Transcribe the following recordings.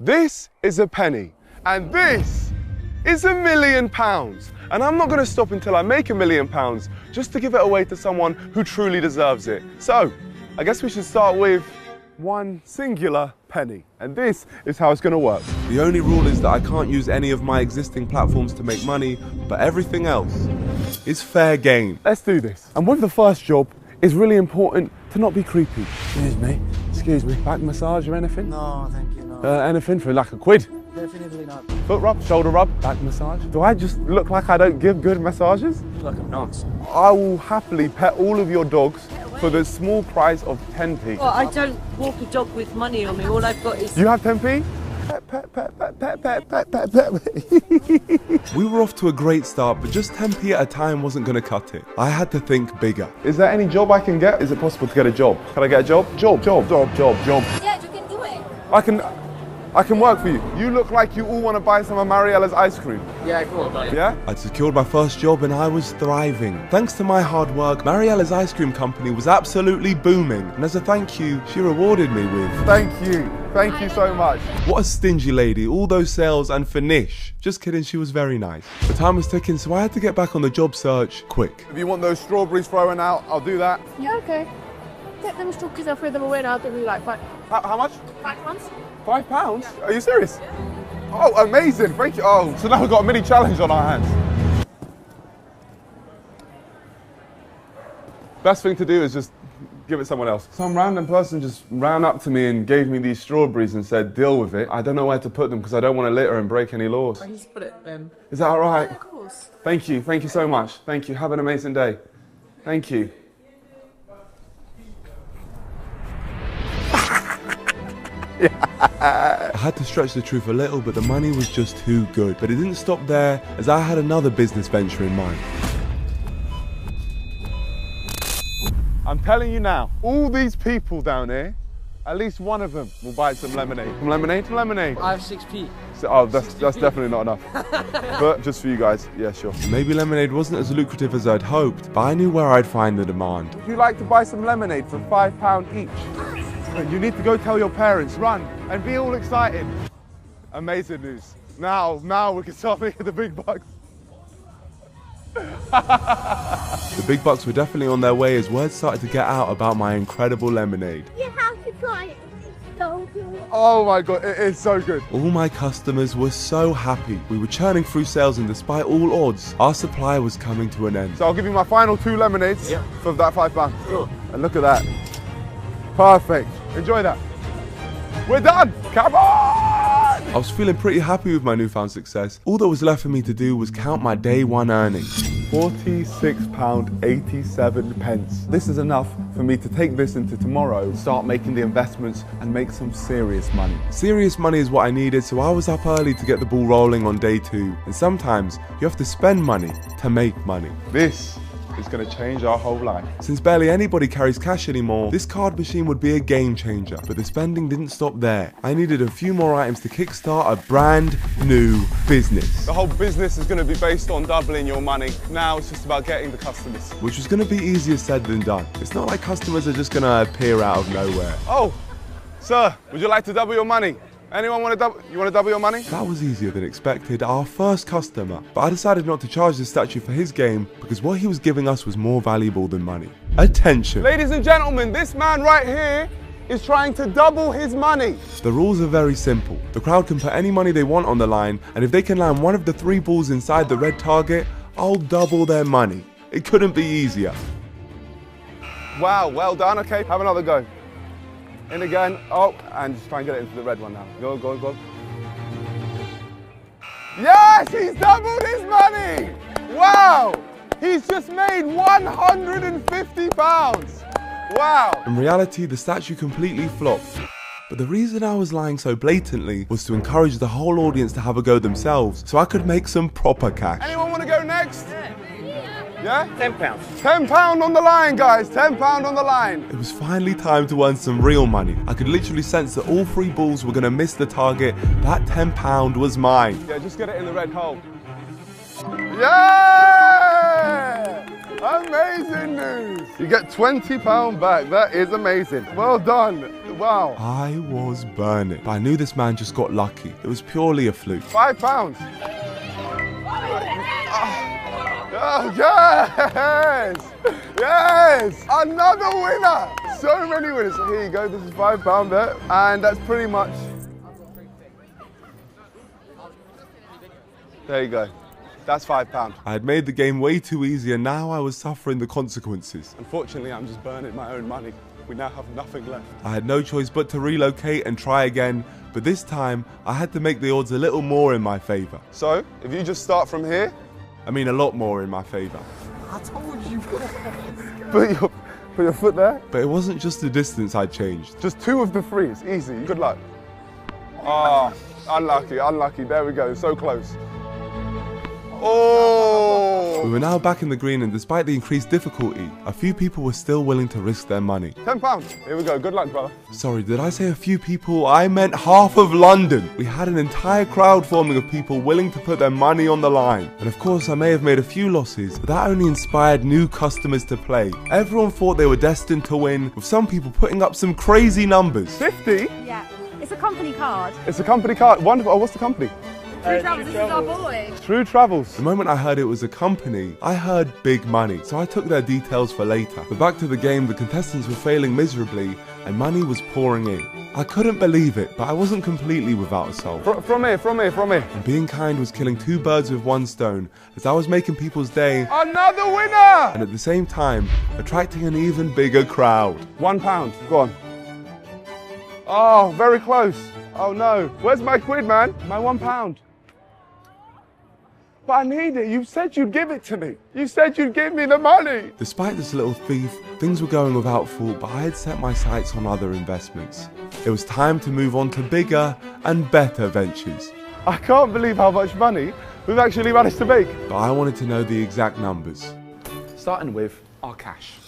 This is a penny, and this is £1,000,000. And I'm not going to stop until I make £1,000,000 just to give it away to someone who truly deserves it. So, I guess we should start with one singular penny. And this is how it's going to work. The only rule is that I can't use any of my existing platforms to make money, but everything else is fair game. Let's do this. And with the first job, it's really important to not be creepy. Excuse me, back massage or anything? No, thank you, no. Anything for like £1? Definitely not. Foot rub, shoulder rub, back massage. Do I just look like I don't give good massages? You look like a nonce. I will happily pet all of your dogs for the small price of 10p. Well, I don't walk a dog with money on me. All I've got is... You have 10p? We were off to a great start, but just 10p at a time wasn't going to cut it. I had to think bigger. Is there any job I can get? Is it possible to get a job? Can I get a job? Job. Yeah, you can do it. I can work for you. You look like you all want to buy some of Mariella's ice cream. Yeah, cool. Yeah? I'd secured my first job and I was thriving. Thanks to my hard work, Mariella's ice cream company was absolutely booming. And as a thank you, she rewarded me with... Thank you. Thank you so much. What a stingy lady. All those sales and finish. Just kidding, she was very nice. The time was ticking, so I had to get back on the job search quick. If you want those strawberries thrown out, I'll do that. Yeah, okay. Get them strawberries, I'll throw them away and I'll give you like £5. How much? £5. £5? Are you serious? Yeah. Oh, amazing, thank you. Oh, so now we've got a mini challenge on our hands. Best thing to do is just give it someone else. Some random person just ran up to me and gave me these strawberries and said, deal with it. I don't know where to put them because I don't want to litter and break any laws. I just put it in. Is that all right? Yeah, of course. Thank you so much. Thank you, have an amazing day. Thank you. I had to stretch the truth a little, but the money was just too good. But it didn't stop there, as I had another business venture in mind. I'm telling you now, all these people down here, at least one of them will buy some lemonade. From lemonade to lemonade. I have 6p. So, oh, that's definitely not enough. But just for you guys, yeah, sure. Maybe lemonade wasn't as lucrative as I'd hoped, but I knew where I'd find the demand. Would you like to buy some lemonade for £5 each? You need to go tell your parents, run, and be all excited. Amazing news. Now we can start making the big bucks. The big bucks were definitely on their way as word started to get out about my incredible lemonade. You have to try it. It's so good. Oh my God, it is so good. All my customers were so happy. We were churning through sales and despite all odds, our supply was coming to an end. So I'll give you my final 2 lemonades for that £5. Sure. And look at that. Perfect. Enjoy that. We're done. Come on! I was feeling pretty happy with my newfound success. All that was left for me to do was count my day one earnings. £46.87. This is enough for me to take this into tomorrow, start making the investments and make some serious money. Serious money is what I needed, so I was up early to get the ball rolling on day 2. And sometimes you have to spend money to make money. This is going to change our whole life. Since barely anybody carries cash anymore, this card machine would be a game changer. But the spending didn't stop there. I needed a few more items to kickstart a brand new business. The whole business is going to be based on doubling your money. Now it's just about getting the customers. Which was going to be easier said than done. It's not like customers are just going to appear out of nowhere. Oh, sir, would you like to double your money? Anyone want to double? You want to double your money? That was easier than expected. Our first customer. But I decided not to charge the statue for his game because what he was giving us was more valuable than money. Attention. Ladies and gentlemen, this man right here is trying to double his money. The rules are very simple. The crowd can put any money they want on the line, and if they can land one of the 3 balls inside the red target, I'll double their money. It couldn't be easier. Wow, well done. Okay, have another go. In again. Oh, and just try and get it into the red one now. Go, go, go. Yes, he's doubled his money. Wow, he's just made £150. Wow. In reality, the statue completely flopped. But the reason I was lying so blatantly was to encourage the whole audience to have a go themselves so I could make some proper cash. Anyone want to go next? Yeah? £10. £10 on the line, guys. £10 on the line. It was finally time to earn some real money. I could literally sense that all 3 balls were going to miss the target. That £10 was mine. Yeah, just get it in the red hole. Yeah! Amazing news! You get £20 back. That is amazing. Well done. Wow. I was burning. But I knew this man just got lucky. It was purely a fluke. £5. Oh, yes! Yes! Another winner! So many winners. So here you go. This is £5 bet. And that's pretty much... There you go. That's £5. I had made the game way too easy and now I was suffering the consequences. Unfortunately, I'm just burning my own money. We now have nothing left. I had no choice but to relocate and try again, but this time I had to make the odds a little more in my favour. So, if you just start from here, I mean a lot more in my favour. I told you. Put your foot there. But it wasn't just the distance I changed. Just 2 of the 3, it's easy. Good luck. Ah, unlucky, unlucky. There we go, so close. Oh! We were now back in the green and despite the increased difficulty, a few people were still willing to risk their money. £10. Here we go. Good luck, brother. Sorry, did I say a few people? I meant half of London. We had an entire crowd forming of people willing to put their money on the line. And of course, I may have made a few losses, but that only inspired new customers to play. Everyone thought they were destined to win, with some people putting up some crazy numbers. 50? Yeah. It's a company card. It's a company card. Wonderful. Oh, what's the company? True Travels, this is our boy. True Travels. The moment I heard it was a company, I heard big money, so I took their details for later. But back to the game, the contestants were failing miserably and money was pouring in. I couldn't believe it, but I wasn't completely without a soul. From here. And being kind was killing 2 birds with 1 stone, as I was making people's day another winner! And at the same time, attracting an even bigger crowd. £1, go on. Oh, very close. Oh no, where's my quid, man? My £1. But I need it. You said you'd give it to me. You said you'd give me the money. Despite this little thief, things were going without fault, but I had set my sights on other investments. It was time to move on to bigger and better ventures. I can't believe how much money we've actually managed to make. But I wanted to know the exact numbers. Starting with our cash.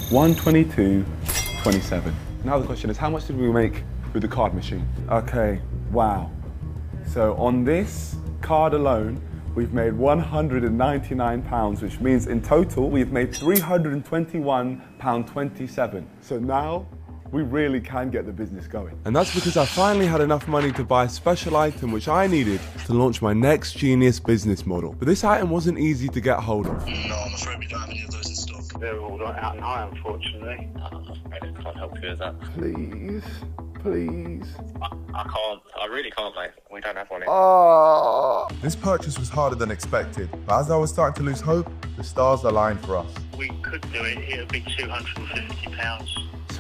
122.27. Now the question is, how much did we make with the card machine? Okay, wow. So on this card alone, we've made £199, which means in total, we've made £321.27. So now, we really can get the business going. And that's because I finally had enough money to buy a special item which I needed to launch my next genius business model. But this item wasn't easy to get hold of. No, I'm afraid we don't have any of those in stock. They're all out and high, unfortunately. I can't help you with that. Please, please. I can't. I really can't, mate. We don't have one. Oh. This purchase was harder than expected, but as I was starting to lose hope, the stars aligned for us. We could do it. It would be £250.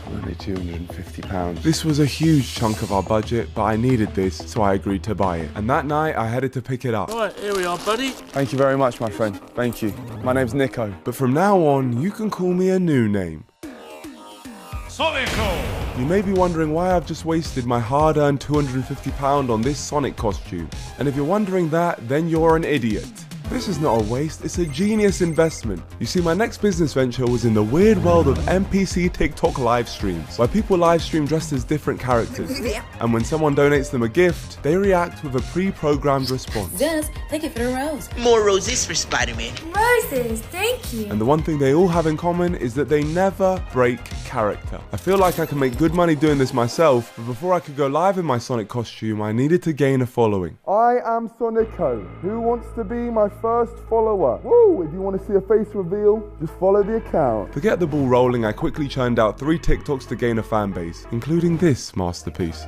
Only £250. This was a huge chunk of our budget, but I needed this, so I agreed to buy it. And that night, I headed to pick it up. Right, here we are, buddy. Thank you very much, my friend. Thank you. My name's Niko. But from now on, you can call me a new name. Niko! You may be wondering why I've just wasted my hard-earned £250 on this Sonic costume. And if you're wondering that, then you're an idiot. This is not a waste, it's a genius investment. You see, my next business venture was in the weird world of NPC TikTok live streams, where people live stream dressed as different characters. And when someone donates them a gift, they react with a pre-programmed response. Gus, thank you for the rose. More roses for Spider-Man. Roses, thank you. And the one thing they all have in common is that they never break character. I feel like I can make good money doing this myself, but before I could go live in my Sonic costume, I needed to gain a following. I am Niko. Who wants to be my first follower? Woo! If you want to see a face reveal, just follow the account. To get the ball rolling, I quickly churned out 3 TikToks to gain a fan base, including this masterpiece.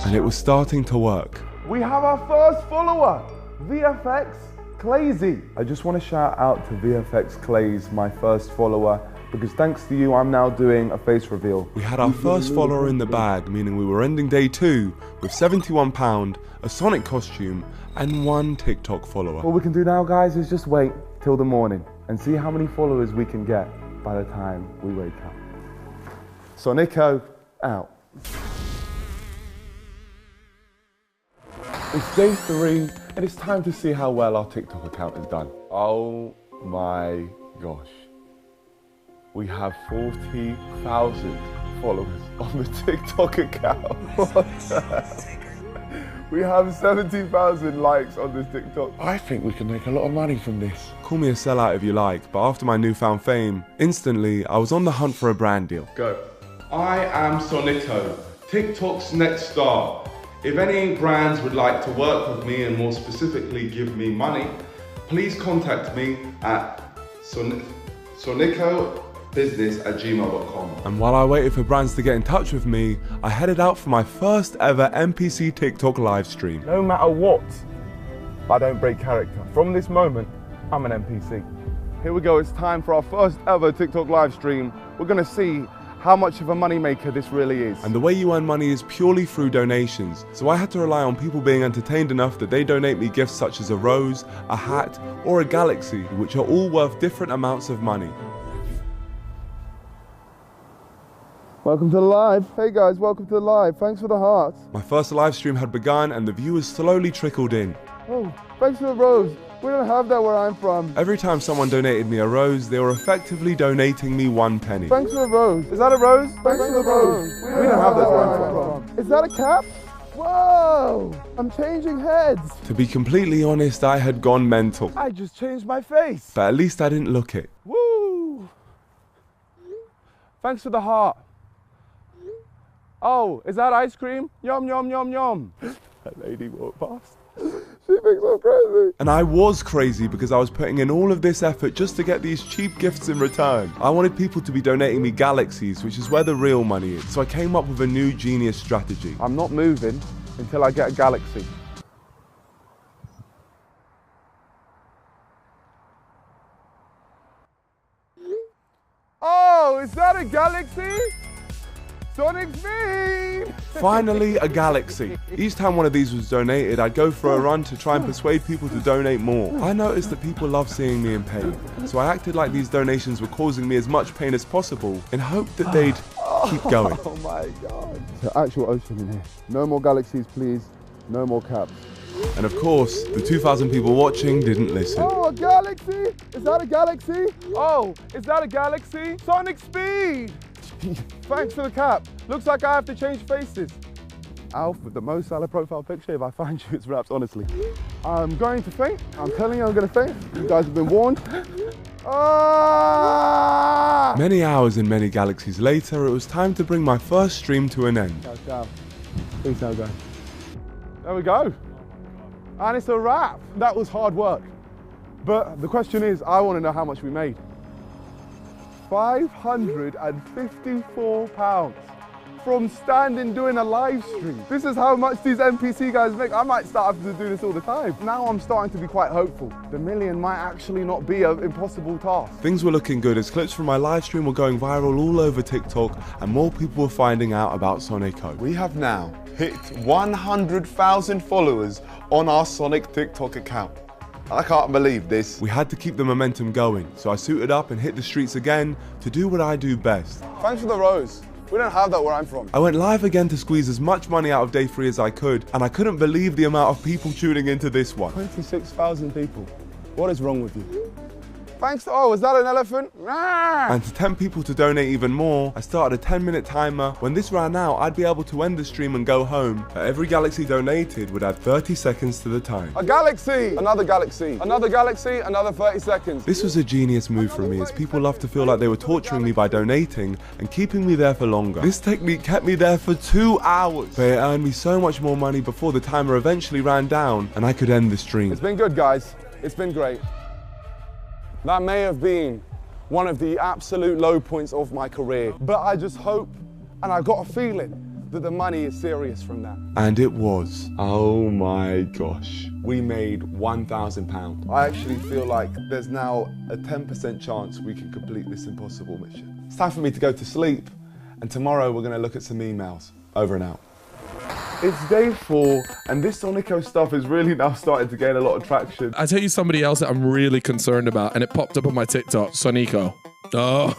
And it was starting to work. We have our first follower, VFX Clazy. I just want to shout out to VFX Clays, my first follower, because thanks to you, I'm now doing a face reveal. We had our first follower in the bag, meaning we were ending day 2 with £71, a Sonic costume, and 1 TikTok follower. All we can do now, guys, is just wait till the morning and see how many followers we can get by the time we wake up. Niko, out. It's day 3, and it's time to see how well our TikTok account has done. Oh my gosh. We have 40,000 followers on the TikTok account. What the hell? We have 70,000 likes on this TikTok. I think we can make a lot of money from this. Call me a sellout if you like, but after my newfound fame, instantly I was on the hunt for a brand deal. Go. I am Niko, TikTok's next star. If any brands would like to work with me and more specifically give me money, please contact me at sonikobusiness@gmail.com. And while I waited for brands to get in touch with me, I headed out for my first ever NPC TikTok live stream. No matter what, I don't break character. From this moment, I'm an NPC. Here we go, it's time for our first ever TikTok live stream. We're gonna see how much of a moneymaker this really is. And the way you earn money is purely through donations. So I had to rely on people being entertained enough that they donate me gifts such as a rose, a hat, or a galaxy, which are all worth different amounts of money. Welcome to the live. Hey guys, welcome to the live. Thanks for the hearts. My first live stream had begun and the viewers slowly trickled in. Oh, thanks for the rose. We don't have that where I'm from. Every time someone donated me a rose, they were effectively donating me 1 penny. Thanks for the rose. Is that a rose? Thanks for the rose. We don't have that where I'm from. Is that a cap? Whoa! I'm changing heads. To be completely honest, I had gone mental. I just changed my face. But at least I didn't look it. Woo! Thanks for the heart. Oh, is that ice cream? Yum, yum, yum, yum. That lady walked past. She thinks I'm crazy. And I was crazy because I was putting in all of this effort just to get these cheap gifts in return. I wanted people to be donating me galaxies, which is where the real money is. So I came up with a new genius strategy. I'm not moving until I get a galaxy. Oh, is that a galaxy? Sonic Speed! Finally, a galaxy. Each time one of these was donated, I'd go for a run to try and persuade people to donate more. I noticed that people love seeing me in pain, so I acted like these donations were causing me as much pain as possible in hope that they'd keep going. Oh my God. The actual ocean in here. No more galaxies, please. No more caps. And of course, the 2,000 people watching didn't listen. Oh, a galaxy? Is that a galaxy? Oh, is that a galaxy? Sonic Speed! Thanks for the cap. Looks like I have to change faces. Alf with the most salad profile picture. If I find you, it's raps, honestly. I'm going to faint. I'm telling you, I'm going to faint. You guys have been warned. Ah! Many hours and many galaxies later, it was time to bring my first stream to an end. Ciao, ciao. Peace out, guys. There we go. And it's a wrap. That was hard work. But the question is, I want to know how much we made. £554 from standing doing a live stream. This is how much these NPC guys make. I might start having to do this all the time. Now I'm starting to be quite hopeful. The million might actually not be an impossible task. Things were looking good as clips from my live stream were going viral all over TikTok and more people were finding out about Niko. We have now hit 100,000 followers on our Sonic TikTok account. I can't believe this. We had to keep the momentum going, so I suited up and hit the streets again to do what I do best. Thanks for the rose. We don't have that where I'm from. I went live again to squeeze as much money out of day 3 as I could, and I couldn't believe the amount of people tuning into this one. 26,000 people. What is wrong with you? Thanks. Oh, is that an elephant? And to tempt people to donate even more, I started a 10-minute timer. When this ran out, I'd be able to end the stream and go home. But every galaxy donated would add 30 seconds to the time. A galaxy! Another galaxy. Another galaxy, another 30 seconds. This was a genius move from me, as people love to feel like they were torturing me by donating and keeping me there for longer. This technique kept me there for 2 hours, but it earned me so much more money before the timer eventually ran down and I could end the stream. It's been good, guys. It's been great. That may have been one of the absolute low points of my career, but I just hope, and I got a feeling, that the money is serious from that. And it was. Oh my gosh. We made £1,000. I actually feel like there's now a 10% chance we can complete this impossible mission. It's time for me to go to sleep, and tomorrow we're gonna look at some emails. Over and out. It's day 4, and this Niko stuff is really now starting to gain a lot of traction. I tell you somebody else that I'm really concerned about, and it popped up on my TikTok, Niko. Oh,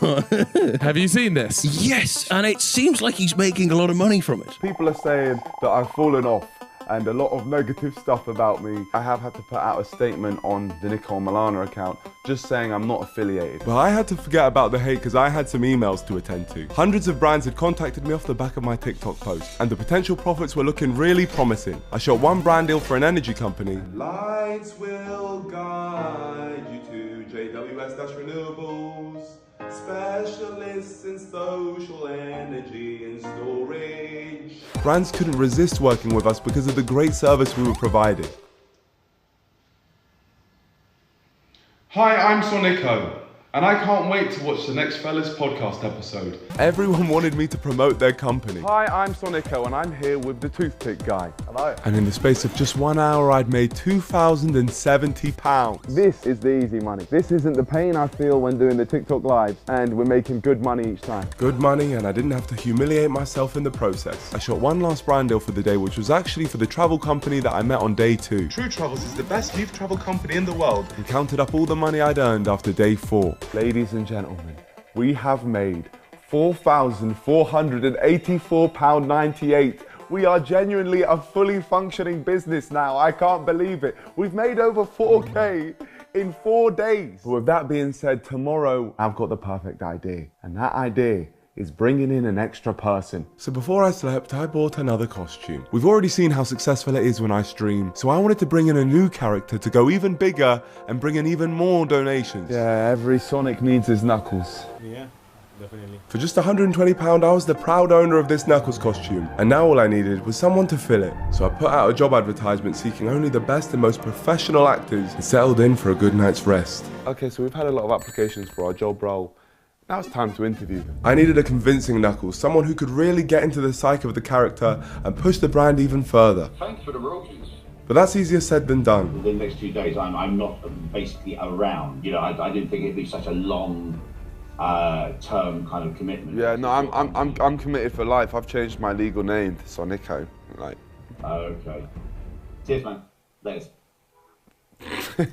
have you seen this? Yes, and it seems like he's making a lot of money from it. People are saying that I've fallen off and a lot of negative stuff about me. I have had to put out a statement on the Niko Milana account just saying I'm not affiliated. But I had to forget about the hate because I had some emails to attend to. Hundreds of brands had contacted me off the back of my TikTok post, and the potential profits were looking really promising. I shot one brand deal for an energy company. Lights will guide you to JWS-Renewables, specialists in social energy and storage. Brands couldn't resist working with us because of the great service we were providing. Hi, I'm Niko, and I can't wait to watch the next Fellas podcast episode. Everyone wanted me to promote their company. Hi, I'm Niko, and I'm here with the toothpick guy. Hello. And in the space of just 1 hour, I'd made £2,070. This is the easy money. This isn't the pain I feel when doing the TikTok lives, and we're making good money each time. Good money, and I didn't have to humiliate myself in the process. I shot one last brand deal for the day, which was actually for the travel company that I met on day 2. True Travels is the best youth travel company in the world, and counted up all the money I'd earned after day 4. Ladies and gentlemen, we have made £4,484.98. We are genuinely a fully functioning business now. I can't believe it. We've made over 4K in 4 days. But with that being said, tomorrow I've got the perfect idea. And that idea is bringing in an extra person. So before I slept, I bought another costume. We've already seen how successful it is when I stream, so I wanted to bring in a new character to go even bigger and bring in even more donations. Yeah, every Sonic needs his Knuckles. Yeah. Definitely. For just £120, I was the proud owner of this Knuckles costume, and now all I needed was someone to fill it. So I put out a job advertisement seeking only the best and most professional actors and settled in for a good night's rest. Okay, so we've had a lot of applications for our job role. Now it's time to interview them. I needed a convincing Knuckles, someone who could really get into the psyche of the character and push the brand even further. Thanks for the royalties. But that's easier said than done. Within the next 2 days, I'm not basically around. You know, I didn't think it'd be such a long term kind of commitment. Yeah, no, I'm committed for life. I've changed my legal name to Niko. Like. Okay. Cheers, man. Thanks.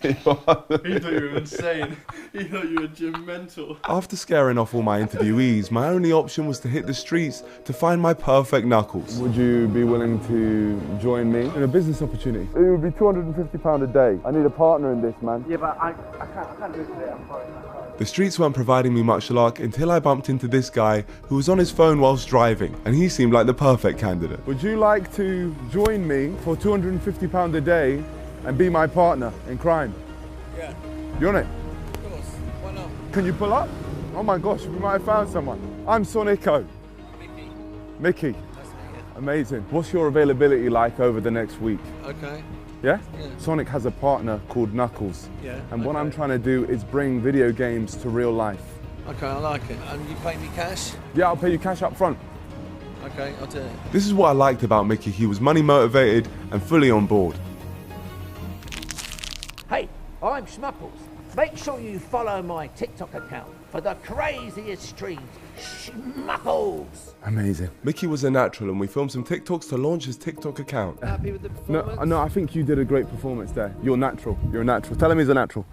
He thought you were insane. He thought you were gym mental. After scaring off all my interviewees, my only option was to hit the streets to find my perfect Knuckles. Would you be willing to join me in a business opportunity? It would be £250 a day. I need a partner in this, man. Yeah, but I can't do it today. I'm sorry. The streets weren't providing me much luck until I bumped into this guy who was on his phone whilst driving, and he seemed like the perfect candidate. Would you like to join me for £250 a day and be my partner in crime? Yeah. You on it? Of course. Why not? Can you pull up? Oh my gosh, we might have found someone. I'm Niko. Mickey. Mickey. That's me, yeah. Amazing. What's your availability like over the next week? Okay. Yeah? Yeah. Sonic has a partner called Knuckles. Yeah. And what I'm trying to do is bring video games to real life. Okay, I like it. And you pay me cash? Yeah, I'll pay you cash up front. Okay, I'll do it. This is what I liked about Mickey. He was money motivated and fully on board. Hey, I'm Schmuckles. Make sure you follow my TikTok account for the craziest streams. Schmuckles! Amazing. Mickey was a natural and we filmed some TikToks to launch his TikTok account. Happy with the performance? No, I think you did a great performance there. You're natural. You're a natural. Tell him he's a natural.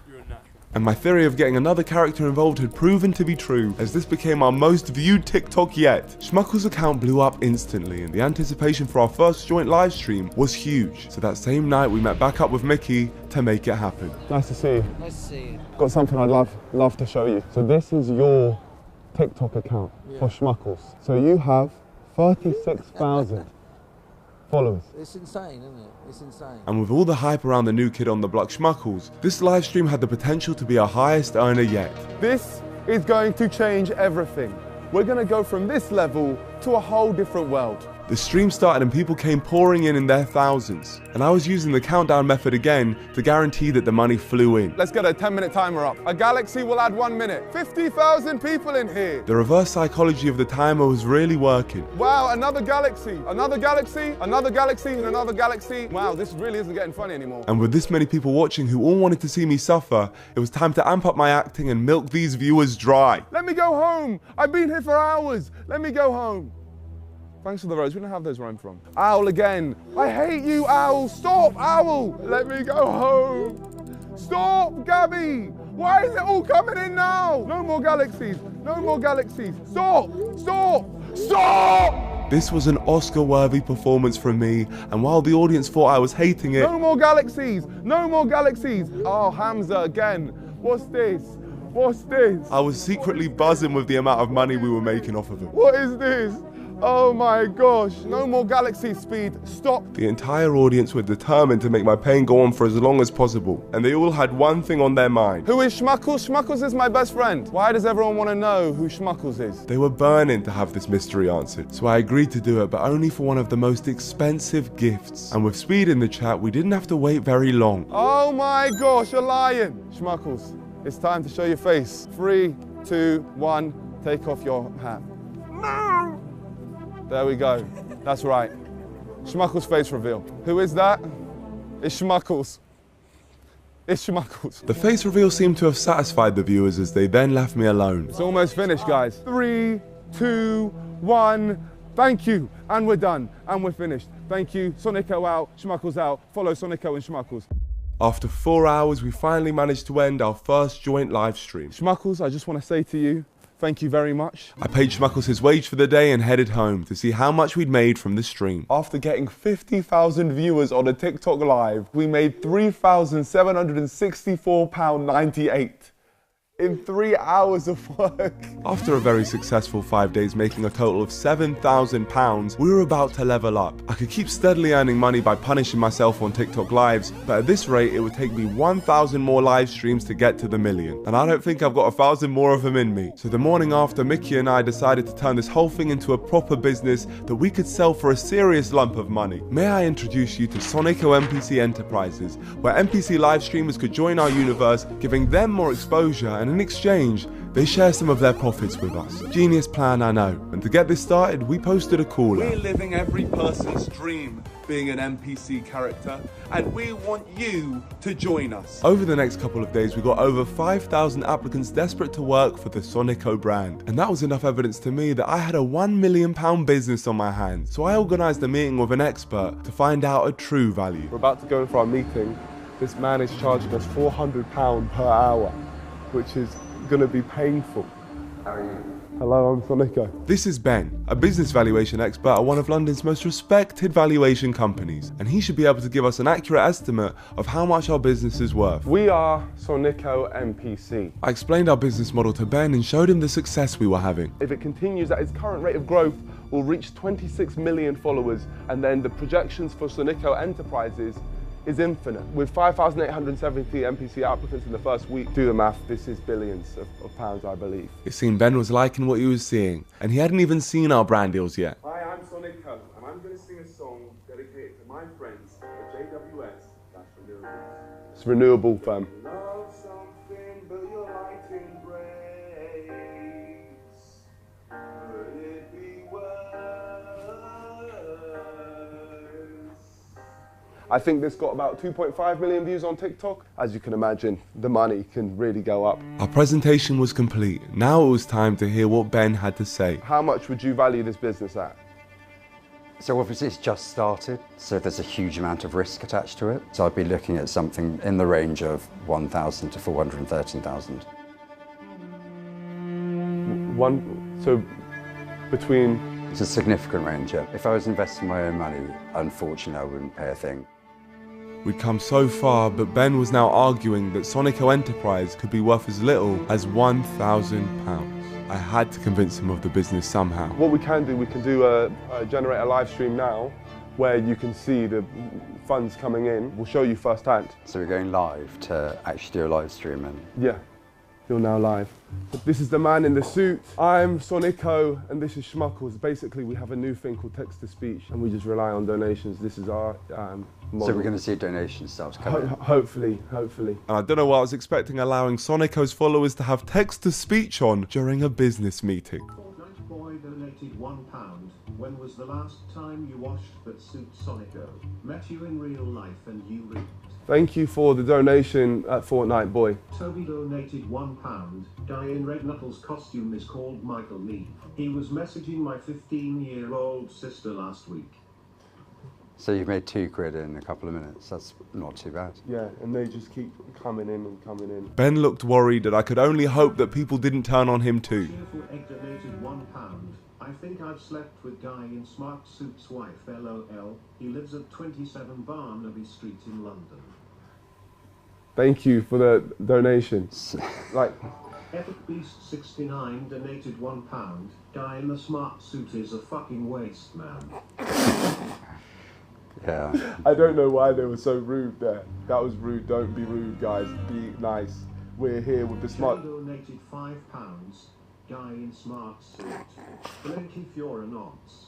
And my theory of getting another character involved had proven to be true, as this became our most viewed TikTok yet. Schmuckles' account blew up instantly, and the anticipation for our first joint live stream was huge. So that same night we met back up with Mickey to make it happen. Nice to see you. Nice to see you. Got something I'd love to show you. So this is your TikTok account for Schmuckles. So you have 36,000 followers. It's insane, isn't it? It's insane. And with all the hype around the new kid on the block, Schmuckles, this live stream had the potential to be our highest earner yet. This is going to change everything. We're going to go from this level to a whole different world. The stream started and people came pouring in their thousands. And I was using the countdown method again to guarantee that the money flew in. Let's get a 10-minute timer up. A galaxy will add 1 minute. 50,000 people in here. The reverse psychology of the timer was really working. Wow, another galaxy, another galaxy, another galaxy, and another galaxy. Wow, this really isn't getting funny anymore. And with this many people watching who all wanted to see me suffer, it was time to amp up my acting and milk these viewers dry. Let me go home. I've been here for hours. Let me go home. Thanks for the rose. We don't have those where I'm from. Owl again. I hate you, Owl. Stop, Owl. Let me go home. Stop, Gabby. Why is it all coming in now? No more galaxies. No more galaxies. Stop. Stop. Stop. This was an Oscar-worthy performance from me, and while the audience thought I was hating it... No more galaxies! No more galaxies! Oh, Hamza again. What's this? What's this? I was secretly buzzing with the amount of money we were making off of it. What is this? Oh my gosh, no more galaxy speed, stop. The entire audience were determined to make my pain go on for as long as possible, and they all had one thing on their mind. Who is Schmuckles? Schmuckles is my best friend. Why does everyone want to know who Schmuckles is? They were burning to have this mystery answered, so I agreed to do it, but only for one of the most expensive gifts. And with speed in the chat, we didn't have to wait very long. Oh my gosh, you're lying. Schmuckles, it's time to show your face. 3, 2, 1, take off your hat. No! There we go. That's right. Schmuckles face reveal. Who is that? It's Schmuckles. It's Schmuckles. The face reveal seemed to have satisfied the viewers as they then left me alone. It's almost finished, guys. 3, 2, 1. Thank you. And we're done. And we're finished. Thank you. Sonico out. Schmuckles out. Follow Sonico and Schmuckles. After 4 hours, we finally managed to end our first joint live stream. Schmuckles, I just want to say to you, thank you very much. I paid Schmuckles his wage for the day and headed home to see how much we'd made from the stream. After getting 50,000 viewers on a TikTok live, we made £3,764.98 in 3 hours of work. After a very successful 5 days making a total of £7,000, we were about to level up. I could keep steadily earning money by punishing myself on TikTok lives, but at this rate it would take me 1,000 more live streams to get to the million. And I don't think I've got 1,000 more of them in me. So the morning after, Mickey and I decided to turn this whole thing into a proper business that we could sell for a serious lump of money. May I introduce you to Sonico NPC Enterprises, where NPC live streamers could join our universe, giving them more exposure, and in exchange, they share some of their profits with us. Genius plan, I know. And to get this started, we posted a call out. We're living every person's dream, being an NPC character, and we want you to join us. Over the next couple of days, we got over 5,000 applicants desperate to work for the Sonico brand. And that was enough evidence to me that I had a £1 million business on my hands. So I organised a meeting with an expert to find out a true value. We're about to go in for our meeting. This man is charging us £400 per hour, which is going to be painful. How are you? Hello, I'm Niko. This is Ben, a business valuation expert at one of London's most respected valuation companies, and he should be able to give us an accurate estimate of how much our business is worth. We are Sonico NPC. I explained our business model to Ben and showed him the success we were having. If it continues at its current rate of growth, we'll reach 26 million followers, and then the projections for Sonico Enterprises is infinite. With 5,870 NPC applicants in the first week, do the math, this is billions of pounds, I believe. It seemed Ben was liking what he was seeing, and he hadn't even seen our brand deals yet. Hi, I'm Sonico, and I'm going to sing a song dedicated to my friends at JWS, that's Renewables. It's renewable, fam. Love something, but your lighting breaks. Could it be I think this got about 2.5 million views on TikTok. As you can imagine, the money can really go up. Our presentation was complete. Now it was time to hear what Ben had to say. How much would you value this business at? So obviously it's just started, so there's a huge amount of risk attached to it. So I'd be looking at something in the range of 1,000 to 413,000. So between... It's a significant range, yeah. If I was investing my own money, unfortunately I wouldn't pay a thing. We'd come so far, but Ben was now arguing that Sonico Enterprise could be worth as little as £1,000. I had to convince him of the business somehow. What we can do generate a live stream now where you can see the funds coming in. We'll show you firsthand. So we're going live to actually do a live stream? And yeah, you're now live. This is the man in the suit. I'm Sonico and this is Schmuckles. Basically, we have a new thing called text-to-speech and we just rely on donations. This is our model. So we're going to see donation start coming? Hopefully. And I don't know what I was expecting, allowing Sonico's followers to have text-to-speech on during a business meeting. Fortnite Boy donated £1. When was the last time you washed that suit, Sonico? Met you in real life and you reaped. Thank you for the donation at Fortnite Boy. Toby donated £1. Guy in red knuckles costume is called Michael Lee. He was messaging my 15-year-old sister last week. So you've made £2 in a couple of minutes. That's not too bad. Yeah, and they just keep coming in and coming in. Ben looked worried and I could only hope that people didn't turn on him too. Cheerful Egg donated £1. I think I've I've slept with guy in smart suit's wife LOL. He lives at 27 Barnaby Street in London. Thank you for the donation. Like, Epic Beast 69 donated £1. Guy in the smart suit is a fucking waste man. Yeah. I don't know why they were so rude there. That was rude. Don't be rude, guys. Be nice. We're here with the smart. Donated £5. Guy in smart suit. Blink if you're a nonce.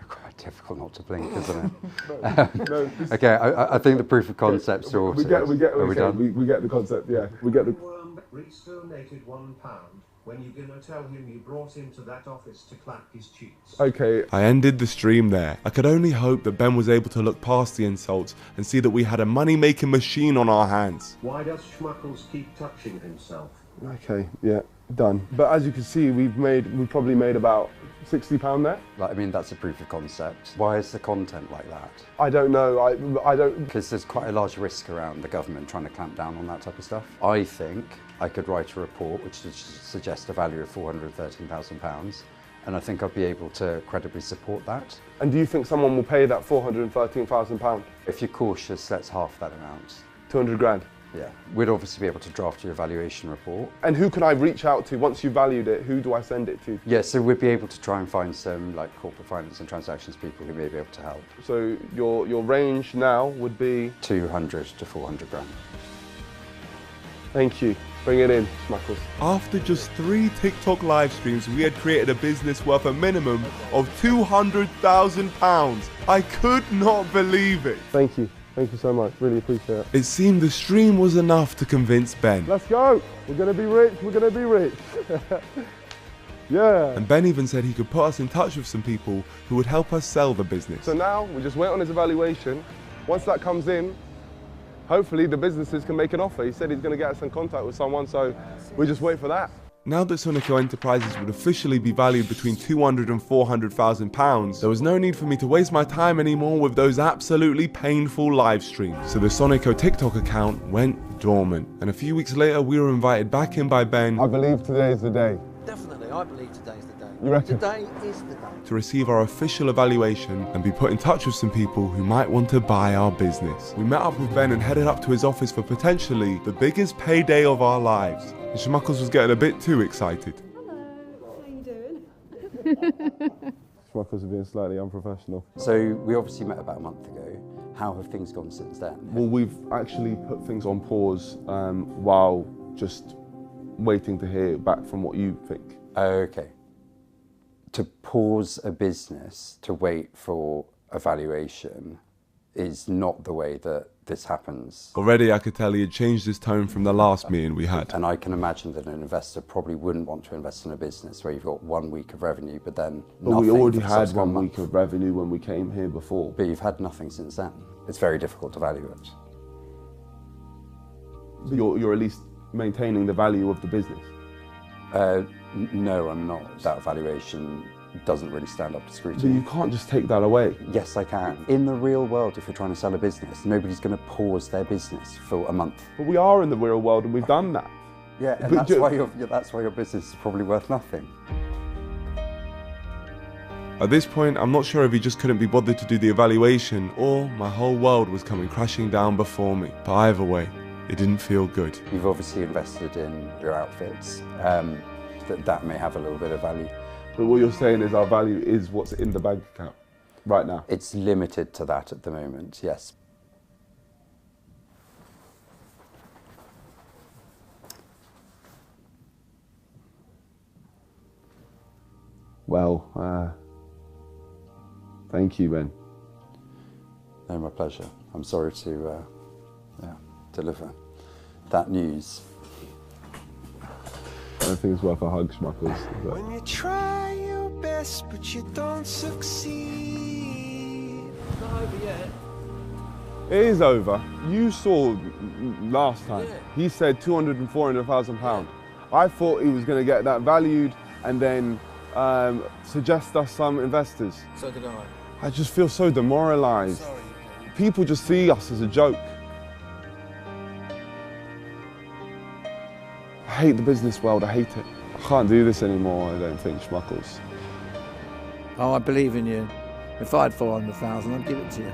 Quite difficult not to blink, isn't it? Okay, I think the proof of concept's sorted. We get the concept. Yeah, we get the. Reese donated £1. When you gonna tell him you brought him to that office to clap his cheeks? Okay. I ended the stream there. I could only hope that Ben was able to look past the insults and see that we had a money-making machine on our hands. Why does Schmuckles keep touching himself? Okay, yeah, done. But as you can see, we've probably made about £60 there. Like, I mean, that's a proof of concept. Why is the content like that? I don't know. I don't. Because there's quite a large risk around the government trying to clamp down on that type of stuff. I think I could write a report which would suggest a value of £413,000, and I think I'd be able to credibly support that. And do you think someone will pay that £413,000? If you're cautious, that's half that amount. 200 grand. Yeah, we'd obviously be able to draft your evaluation report. And who can I reach out to once you've valued it? Who do I send it to? Yeah, so we'd be able to try and find some like corporate finance and transactions people who may be able to help. So your range now would be 200 to 400 grand. Thank you. Bring it in, Schmuckles. After just 3 TikTok live streams, we had created a business worth a minimum of £200,000. I could not believe it. Thank you. Thank you so much, really appreciate it. It seemed the stream was enough to convince Ben. Let's go, we're gonna be rich, we're gonna be rich. Yeah. And Ben even said he could put us in touch with some people who would help us sell the business. So now, we just wait on his evaluation. Once that comes in, hopefully the businesses can make an offer. He said he's gonna get us in contact with someone, so we just wait for that. Now that Niko Enterprises would officially be valued between £200,000 and £400,000, there was no need for me to waste my time anymore with those absolutely painful live streams. So the Niko TikTok account went dormant, and a few weeks later we were invited back in by Ben. I believe today is the day. Definitely, I believe today's the day. You reckon? Today is the day. To receive our official evaluation and be put in touch with some people who might want to buy our business. We met up with Ben and headed up to his office for potentially the biggest payday of our lives. And Schmuckles was getting a bit too excited. Hello, how you doing? Schmuckles are being slightly unprofessional. So we obviously met about a month ago. How have things gone since then? Well, we've actually put things on pause while just waiting to hear back from what you think. Okay. To pause a business to wait for a valuation is not the way that this happens. Already I could tell he had changed his tone from the last meeting we had. And I can imagine that an investor probably wouldn't want to invest in a business where you've got 1 week of revenue, but then nothing. But we already had subsequent 1 week of revenue when we came here before. But you've had nothing since then. It's very difficult to value it. You're at least maintaining the value of the business. No, I'm not. That valuation doesn't really stand up to scrutiny. But you can't just take that away. Yes, I can. In the real world, if you're trying to sell a business, nobody's going to pause their business for a month. But we are in the real world and we've done that. Yeah, and that's why your business is probably worth nothing. At this point, I'm not sure if he just couldn't be bothered to do the evaluation or my whole world was coming crashing down before me. But either way, it didn't feel good. You've obviously invested in your outfits. That may have a little bit of value. But what you're saying is our value is what's in the bank account right now? It's limited to that at the moment, yes. Well, thank you, Ben. No, my pleasure. I'm sorry to deliver that news. I don't think it's worth a hug, Schmuckles. When you try your best, but you don't succeed. Not over yet. It is over. You saw last time. Yeah. He said £200,000 and £400,000. I thought he was going to get that valued and then suggest us some investors. So did I. I just feel so demoralised. Sorry. People just see us as a joke. I hate the business world, I hate it. I can't do this anymore, I don't think, Schmuckles. Oh, I believe in you. If I had 400,000, I'd give it to you.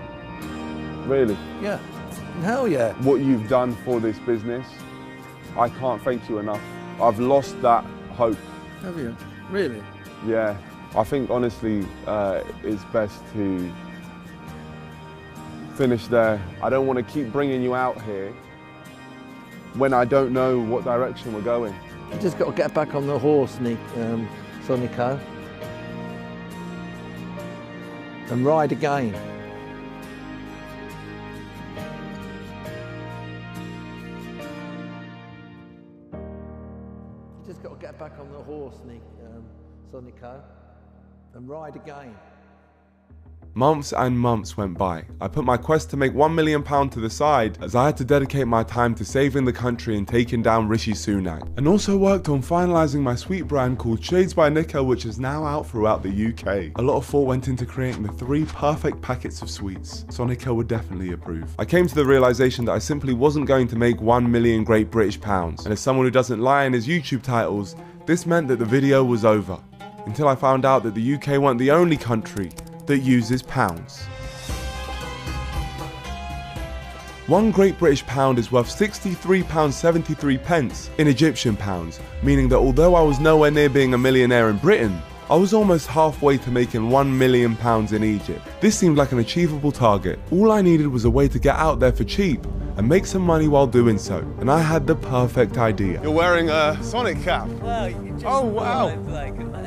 Really? Yeah. Hell yeah. What you've done for this business, I can't thank you enough. I've lost that hope. Have you? Really? Yeah. I think, honestly, it's best to finish there. I don't want to keep bringing you out here when I don't know what direction we're going. You just got to get back on the horse, Niko, and ride again. You just got to get back on the horse, Niko, and ride again. Months and months went by. I put my quest to make £1 million to the side as I had to dedicate my time to saving the country and taking down Rishi Sunak. And also worked on finalising my sweet brand called Shades by Niko, which is now out throughout the UK. A lot of thought went into creating the 3 perfect packets of sweets, so Niko would definitely approve. I came to the realisation that I simply wasn't going to make 1 million Great British pounds, and as someone who doesn't lie in his YouTube titles, this meant that the video was over. Until I found out that the UK weren't the only country that uses pounds. 1 Great British pound is worth £63.73 in Egyptian pounds, meaning that although I was nowhere near being a millionaire in Britain, I was almost halfway to making £1 million in Egypt. This seemed like an achievable target. All I needed was a way to get out there for cheap and make some money while doing so, and I had the perfect idea. You're wearing a Sonic cap. Well, you just oh wow!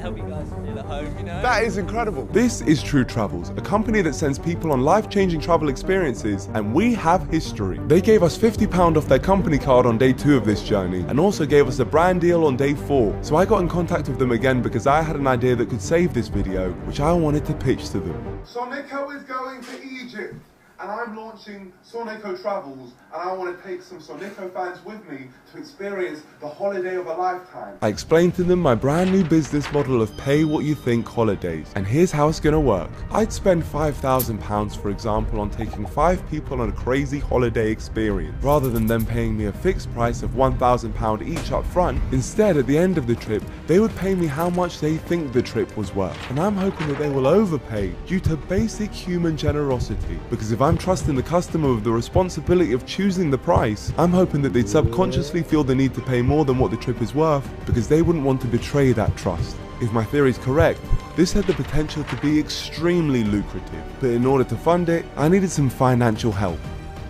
Help you guys feel at home, you know. That is incredible. This is True Travels, a company that sends people on life-changing travel experiences, and we have history. They gave us £50 off their company card on day 2 of this journey, and also gave us a brand deal on day 4. So I got in contact with them again because I had an idea that could save this video, which I wanted to pitch to them. Niko is going to Egypt, and I'm launching Niko Travels, and I want to take some Niko fans with me to experience the holiday of a lifetime. I explained to them my brand new business model of pay what you think holidays, and here's how it's gonna work. I'd spend £5,000 for example on taking 5 people on a crazy holiday experience, rather than them paying me a fixed price of £1,000 each up front. Instead, at the end of the trip, they would pay me how much they think the trip was worth, and I'm hoping that they will overpay due to basic human generosity, because if I'm trusting the customer with the responsibility of choosing the price, I'm hoping that they'd subconsciously feel the need to pay more than what the trip is worth, because they wouldn't want to betray that trust. If my theory is correct, this had the potential to be extremely lucrative, but in order to fund it, I needed some financial help.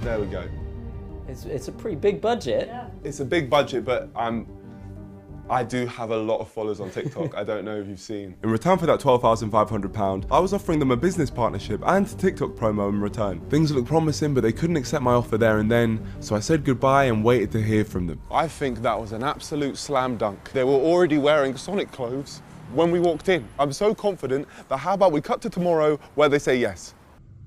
There we go. It's a pretty big budget. Yeah. It's a big budget, but I do have a lot of followers on TikTok. I don't know if you've seen. In return for that £12,500, I was offering them a business partnership and TikTok promo in return. Things looked promising, but they couldn't accept my offer there and then, so I said goodbye and waited to hear from them. I think that was an absolute slam dunk. They were already wearing Sonic clothes when we walked in. I'm so confident that how about we cut to tomorrow where they say yes?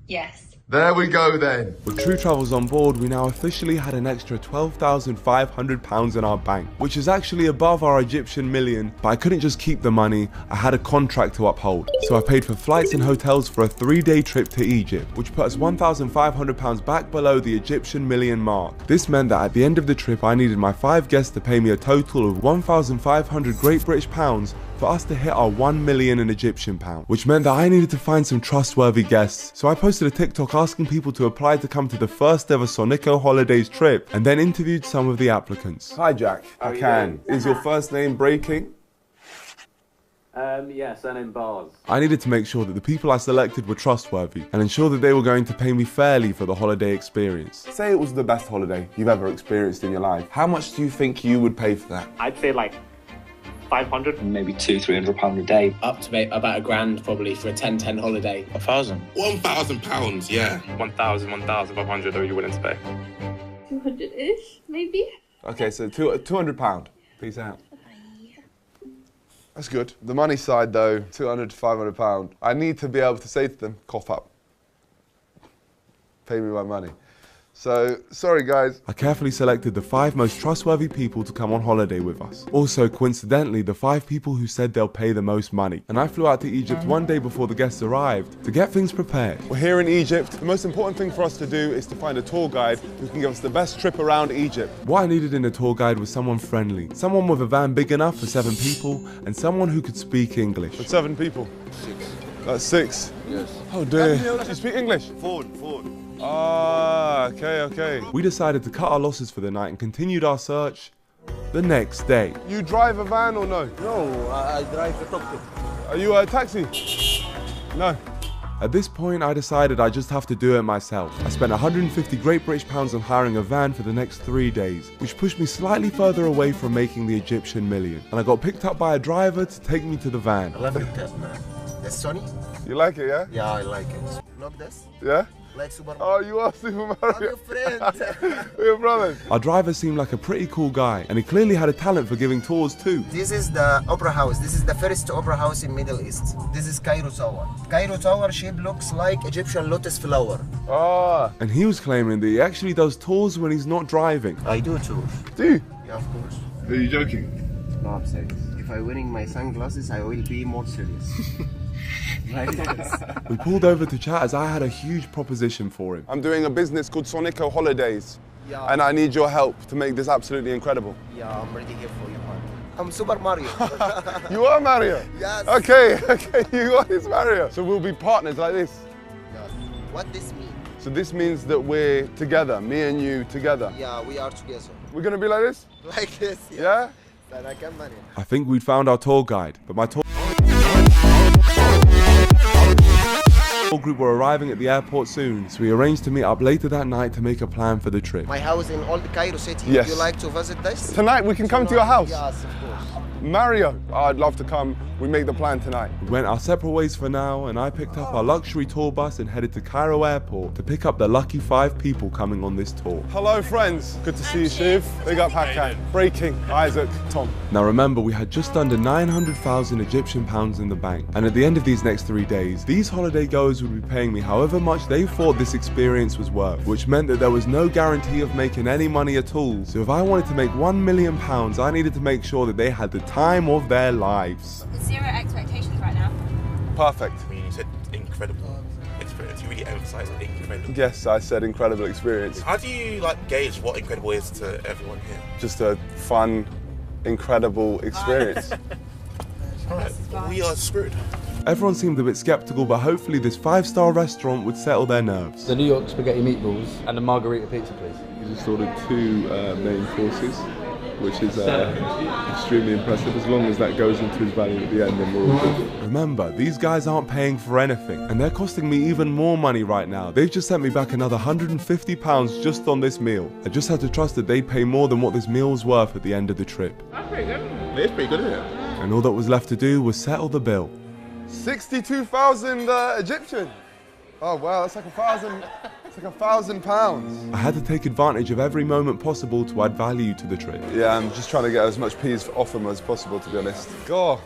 Yes. There we go then. With True Travels on board, we now officially had an extra £12,500 in our bank, which is actually above our Egyptian million, but I couldn't just keep the money, I had a contract to uphold. So I paid for flights and hotels for a 3-day trip to Egypt, which put us £1,500 back below the Egyptian million mark. This meant that at the end of the trip, I needed my 5 guests to pay me a total of 1,500 Great British pounds for us to hit our 1 million in Egyptian pound, which meant that I needed to find some trustworthy guests. So I posted a TikTok asking people to apply to come to the first ever Niko Holidays trip, and then interviewed some of the applicants. Hi Jack, I can. Is your first name Breaking? Yeah, surname Bars. I needed to make sure that the people I selected were trustworthy and ensure that they were going to pay me fairly for the holiday experience. Say it was the best holiday you've ever experienced in your life. How much do you think you would pay for that? I'd say like 500, maybe £200-300 a day. Up to about £1,000 probably for a 10-10 holiday. 1,000. £1,000, yeah. 1,500 are you willing to pay? 200-ish, maybe. Okay, so £200. Peace out. That's good. The money side though, £200 to £500. I need to be able to say to them, cough up. Pay me my money. So, sorry guys. I carefully selected the 5 most trustworthy people to come on holiday with us. Also, coincidentally, the 5 people who said they'll pay the most money. And I flew out to Egypt one day before the guests arrived to get things prepared. We're here in Egypt. The most important thing for us to do is to find a tour guide who can give us the best trip around Egypt. What I needed in a tour guide was someone friendly, someone with a van big enough for 7 people, and someone who could speak English. For 7 people? 6. That's 6? Yes. Oh dear. Do you speak English? Forward. Ah, okay. We decided to cut our losses for the night and continued our search the next day. You drive a van or no? No, I drive a tuk-tuk. Are you a taxi? No. At this point, I decided I just have to do it myself. I spent 150 Great British pounds on hiring a van for the next 3 days, which pushed me slightly further away from making the Egyptian million. And I got picked up by a driver to take me to the van. I love your test, man. That's Sony? You like it, yeah? Yeah, I like it. Look this? Yeah? Like Super Mario. Oh, you are Super Mario. I'm your friend. We're brothers. Our driver seemed like a pretty cool guy, and he clearly had a talent for giving tours too. This is the Opera House. This is the first Opera House in Middle East. This is Cairo Tower. Cairo Tower shape looks like Egyptian lotus flower. Ah. And he was claiming that he actually does tours when he's not driving. I do tours. Do you? Yeah, of course. Are you joking? No, I'm serious. If I'm wearing my sunglasses, I will be more serious. We pulled over to chat as I had a huge proposition for him. I'm doing a business called Niko Holidays. Yeah. And I need your help to make this absolutely incredible. Yeah, I'm ready here for you, man. I'm Super Mario. You are Mario? Yes. Okay, you are this Mario. So we'll be partners like this? Yes. What this mean? So this means that we're together, me and you together. Yeah, we are together. We're gonna be like this? Like this, yeah. Yeah? Then I can manage. I think we'd found our tour guide, but my tour group were arriving at the airport soon, so we arranged to meet up later that night to make a plan for the trip. My house in Old Cairo City. Yes. Would you like to visit this? Tonight we can come to your house? Yes, of course. Mario, I'd love to come. We make the plan tonight. We went our separate ways for now, and I picked up our luxury tour bus and headed to Cairo Airport to pick up the lucky 5 people coming on this tour. Hello friends, good to see you Shiv. Big up Hakan. Breaking, Isaac, Tom. Now remember, we had just under 900,000 Egyptian pounds in the bank, and at the end of these next 3 days, these holiday goers would be paying me however much they thought this experience was worth, which meant that there was no guarantee of making any money at all. So if I wanted to make £1 million, I needed to make sure that they had the time of their lives. 0 expectations right now. Perfect. I mean, you said incredible experience. You really emphasised incredible. Yes, I said incredible experience. How do you gauge what incredible is to everyone here? Just a fun, incredible experience. Right, we are screwed. Everyone seemed a bit skeptical, but hopefully this 5-star restaurant would settle their nerves. The New York spaghetti meatballs and the margarita pizza, please. We just ordered 2 main courses, which is extremely impressive. As long as that goes into his value at the end, then we're all good. Remember, these guys aren't paying for anything, and they're costing me even more money right now. They've just sent me back another £150 just on this meal. I just had to trust that they'd pay more than what this meal's worth at the end of the trip. That's pretty good. It's pretty good, isn't it? And all that was left to do was settle the bill. 62,000 Egyptian. Oh wow, that's like £1,000. I had to take advantage of every moment possible to add value to the trip. Yeah, I'm just trying to get as much peas off them as possible, to be honest. God,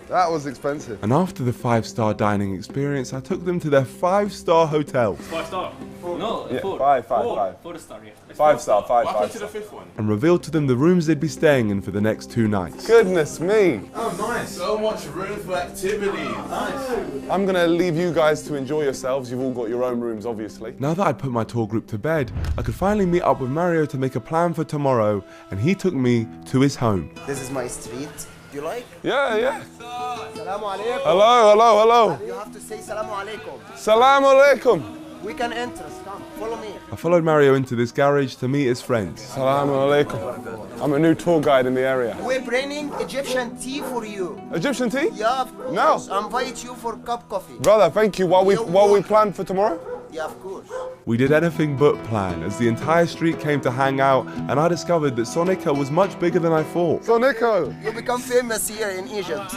that was expensive. And after the 5-star dining experience, I took them to their 5-star hotel. 5-star? No, yeah, 4. 5. 4-star, yeah. 5-star, 5. What happened to the 5th one? And revealed to them the rooms they'd be staying in for the next 2 nights. Goodness me. Oh, nice. So much room for activities. Nice. I'm going to leave you guys to enjoy yourselves. You've all got your own rooms, obviously. Now that I'd put my tour group to bed, I could finally meet up with Mario to make a plan for tomorrow, and he took me to his home. This is my street. Do you like? Yeah. Salamu alaikum. Hello. You have to say salamu alaikum. Salamu alaikum. We can enter. Come, follow me. I followed Mario into this garage to meet his friends. Salamu alaikum. I'm a new tour guide in the area. We're bringing Egyptian tea for you. Egyptian tea? Yeah, of course. No. I invite you for a cup of coffee. Brother, thank you. While we plan for tomorrow? Yeah, of course. We did anything but plan, as the entire street came to hang out, and I discovered that Sonica was much bigger than I thought. Sonico! You become famous here in Egypt.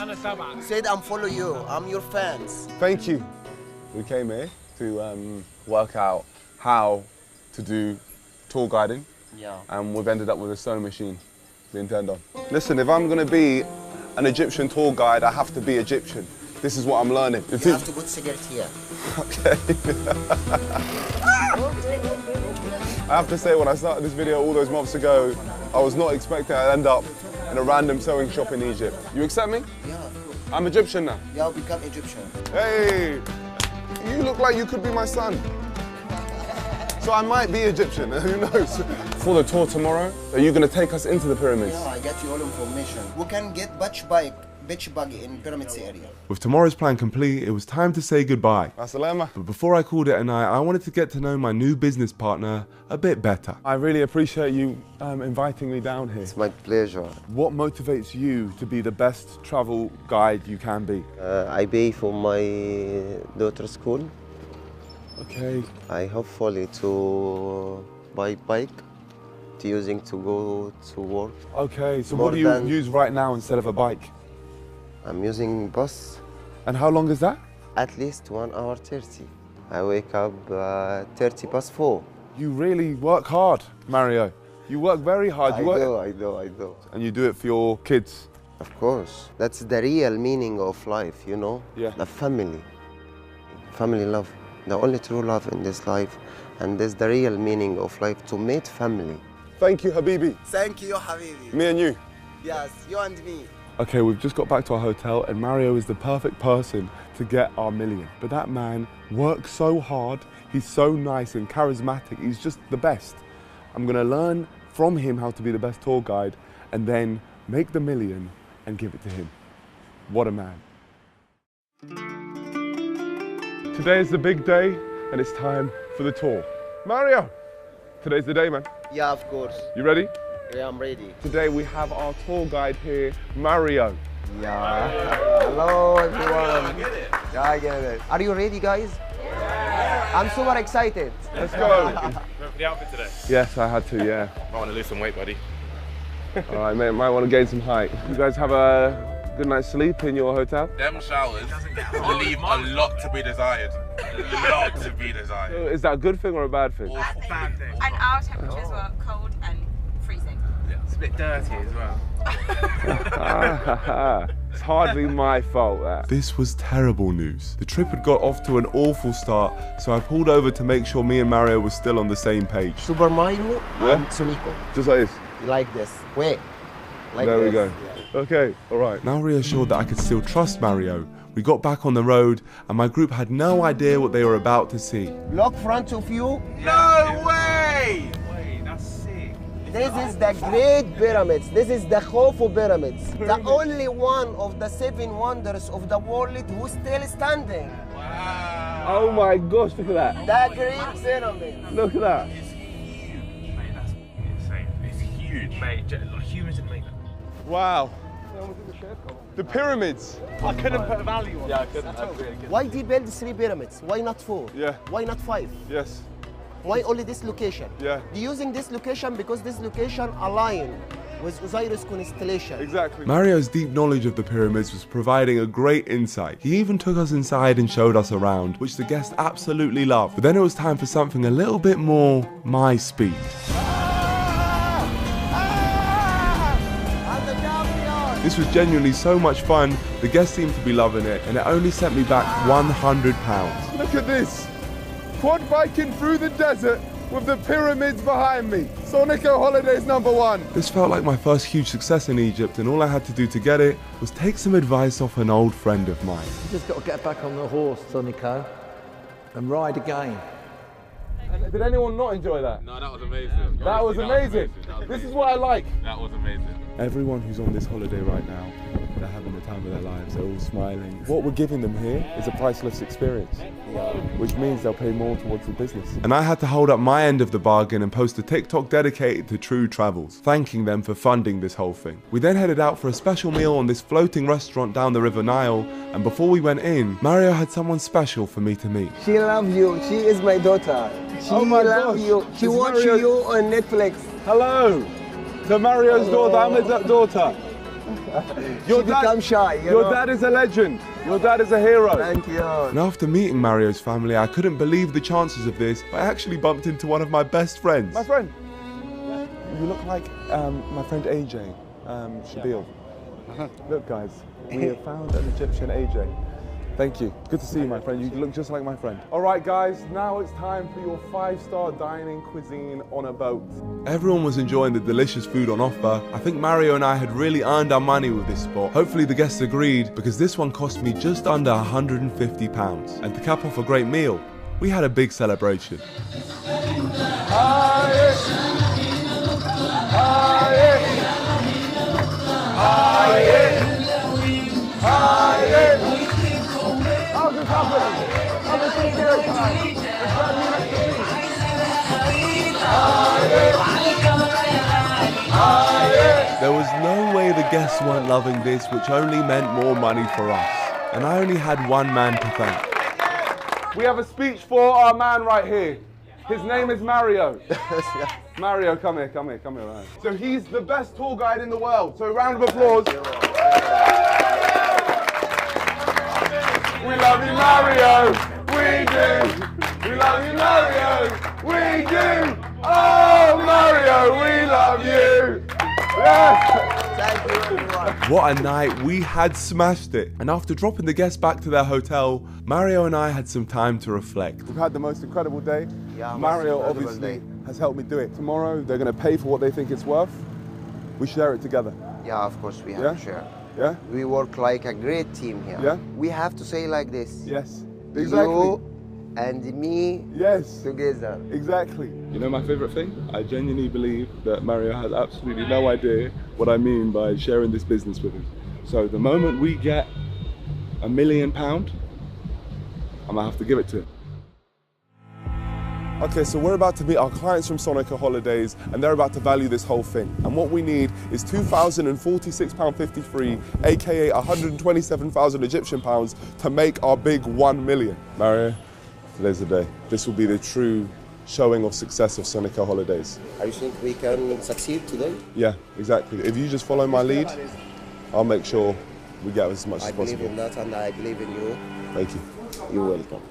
Said I'm follow you. I'm your fans. Thank you. We came here to work out how to do tour guiding. Yeah. And we've ended up with a sewing machine being turned on. Listen, if I'm going to be an Egyptian tour guide, I have to be Egyptian. This is what I'm learning. You have to put cigarette here. Okay. I have to say, when I started this video all those months ago, I was not expecting I'd end up in a random sewing shop in Egypt. You accept me? Yeah. I'm Egyptian now. Yeah, I'll become Egyptian. Hey, you look like you could be my son. So I might be Egyptian, who knows? For the tour tomorrow, are you going to take us into the pyramids? Yeah, I get you all information. We can get beach buggy in pyramids area. With tomorrow's plan complete, it was time to say goodbye. Assalamu. But before I called it a night, I wanted to get to know my new business partner a bit better. I really appreciate you inviting me down here. It's my pleasure. What motivates you to be the best travel guide you can be? I pay for my daughter's school. Okay. I hopefully to buy bike to using to go to work. Okay, so what do you use right now instead of a bike? I'm using bus. And how long is that? At least 1 hour 30. I wake up 30 past 4. You really work hard, Mario. You work very hard. I do. And you do it for your kids? Of course. That's the real meaning of life, you know? Yeah. The family. Family love. The only true love in this life. And that's the real meaning of life, to meet family. Thank you, Habibi. Thank you, Habibi. Me and you. Yes, you and me. Okay, we've just got back to our hotel and Mario is the perfect person to get our million. But that man works so hard, he's so nice and charismatic, he's just the best. I'm gonna learn from him how to be the best tour guide and then make the million and give it to him. What a man. Today is the big day and it's time for the tour. Mario, today's the day, man. Yeah, of course. You ready? Yeah, I'm ready. Today we have our tour guide here, Mario. Yeah. Hello, everyone. I get it. Yeah, I get it. Are you ready, guys? Yeah. I'm super excited. Let's go. You went for the outfit today? Yes, I had to, yeah. I want to lose some weight, buddy. All right, mate, might want to gain some height. You guys have a good night's sleep in your hotel? Them showers leave a lot to be desired. A lot to be desired. So is that a good thing or a bad thing? Bad thing. And our temperatures were cold and freezing. Yeah, it's a bit dirty as well. It's hardly my fault, that. This was terrible news. The trip had got off to an awful start, so I pulled over to make sure me and Mario were still on the same page. Super Mario and Niko. Just like this? Like this. Wait. Like there this. We go. Yeah. Okay, all right. Now reassured that I could still trust Mario, we got back on the road and my group had no idea what they were about to see. Look front of you. No way! Wait, that's sick. This is the Great Pyramids. This is the Khufu Pyramids. The only one of the 7 wonders of the world who's still standing. Wow. Oh my gosh, look at that. The Great Pyramid. Look at that. It's huge. Mate, that's insane. It's huge. Mate, humans didn't make that. Wow. The pyramids. I couldn't put a value on it. Yeah, I couldn't. Why did you build 3 pyramids? Why not 4? Yeah. Why not 5? Yes. Why only this location? Yeah. They're using this location because this location align with Osiris constellation. Exactly. Mario's deep knowledge of the pyramids was providing a great insight. He even took us inside and showed us around, which the guests absolutely loved. But then it was time for something a little bit more my speed. This was genuinely so much fun, the guests seemed to be loving it, and it only sent me back £100. Look at this. Quad biking through the desert with the pyramids behind me. So Niko holidays #1. This felt like my first huge success in Egypt, and all I had to do to get it was take some advice off an old friend of mine. You just got to get back on the horse, Niko, and ride again. Did anyone not enjoy that? No, that was amazing. That was amazing. This is what I like. That was amazing. Everyone who's on this holiday right now, they're having the time of their lives, they're all smiling. What we're giving them here is a priceless experience, which means they'll pay more towards the business. And I had to hold up my end of the bargain and post a TikTok dedicated to True Travels, thanking them for funding this whole thing. We then headed out for a special meal on this floating restaurant down the River Nile, and before we went in, Mario had someone special for me to meet. She loves you. She is my daughter. She loves you. She watches you on Netflix. Hello. To Mario's daughter, Ahmed's daughter. Your dad, become shy. Your dad is a legend. Your dad is a hero. Thank you. And after meeting Mario's family, I couldn't believe the chances of this. I actually bumped into one of my best friends. My friend. You look like my friend AJ, Shabil. Look, guys, we have found an Egyptian AJ. Thank you. Good to see you, my friend. You look just like my friend. All right, guys, now it's time for your 5-star dining cuisine on a boat. Everyone was enjoying the delicious food on offer. I think Mario and I had really earned our money with this spot. Hopefully the guests agreed, because this one cost me just under £150. And to cap off a great meal, we had a big celebration. There was no way the guests weren't loving this, which only meant more money for us. And I only had one man to thank. We have a speech for our man right here. His name is Mario. Mario, come here. Right. So he's the best tour guide in the world. So round of applause. We love you, Mario. We do. We love you, Mario. We do. Oh, Mario, we love you. Yes. Thank you, everyone. What a night. We had smashed it. And after dropping the guests back to their hotel, Mario and I had some time to reflect. We've had the most incredible day. Yeah, Mario obviously has helped me do it. Tomorrow, they're going to pay for what they think it's worth. We share it together. Yeah, of course we have to share. Yeah? We work like a great team here. Yeah? We have to say like this. Yes. Exactly. You and me together. Exactly. You know my favorite thing? I genuinely believe that Mario has absolutely no idea what I mean by sharing this business with him. So the moment we get £1 million, I'm gonna have to give it to him. Okay, so we're about to meet our clients from Sonica Holidays, and they're about to value this whole thing. And what we need is £2,046.53, aka 127,000 Egyptian pounds, to make our big 1 million. Mario, today's the day. This will be the true showing of success of Sonica Holidays. I think we can succeed today. Yeah, exactly. If you just follow my lead, I'll make sure we get as much as possible. I believe in that, and I believe in you. Thank you. You're welcome.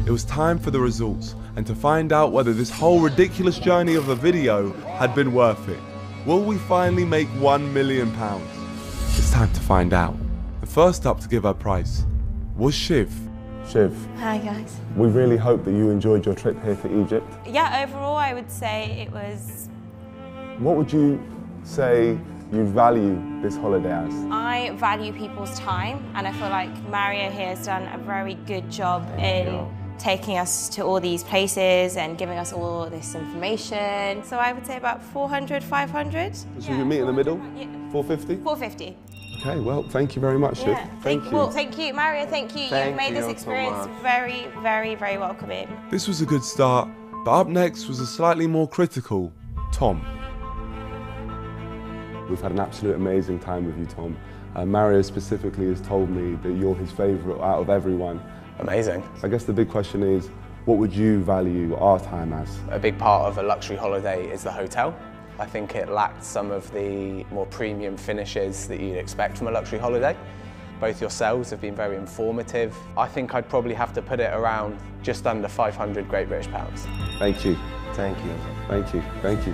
It was time for the results and to find out whether this whole ridiculous journey of a video had been worth it. Will we finally make £1 million? It's time to find out. The first up to give her price was Shiv. Shiv. Hi guys. We really hope that you enjoyed your trip here to Egypt. Yeah, overall I would say it was... What would you say you value this holiday as? I value people's time, and I feel like Mario here has done a very good job in taking us to all these places and giving us all this information. So I would say about 400, 500. So we can meet in the middle? 450? 450. Okay, well, thank you very much, Shiv. Yeah. Thank you. Well, thank you, Mario, thank you. You've made this experience very, very, very welcoming. This was a good start, but up next was a slightly more critical Tom. We've had an absolute amazing time with you, Tom. Mario specifically has told me that you're his favourite out of everyone. Amazing. I guess the big question is, what would you value our time as? A big part of a luxury holiday is the hotel. I think it lacked some of the more premium finishes that you'd expect from a luxury holiday. Both yourselves have been very informative. I think I'd probably have to put it around just under 500 Great British pounds. Thank you. Thank you. Thank you. Thank you.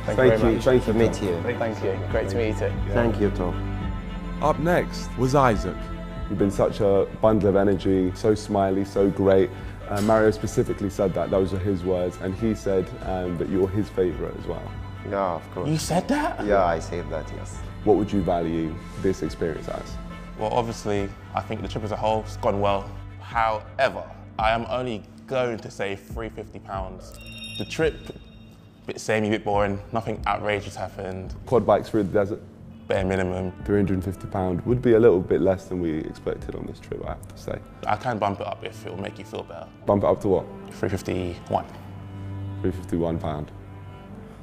Thank you very much. Thank you to meet you. Thank you. Great to meet you too. Thank you, Tom. Up next was Isaac. You've been such a bundle of energy, so smiley, so great. Mario specifically said that, those are his words, and he said that you're his favourite as well. Yeah, of course. You said that? Yeah, I said that, yes. What would you value this experience as? Well, obviously, I think the trip as a whole has gone well. However, I am only going to say £350. The trip, a bit samey, a bit boring, nothing outrageous happened. Quad bikes through the desert? Bare minimum. £350 would be a little bit less than we expected on this trip, I have to say. I can bump it up if it will make you feel better. Bump it up to what? £351. £351.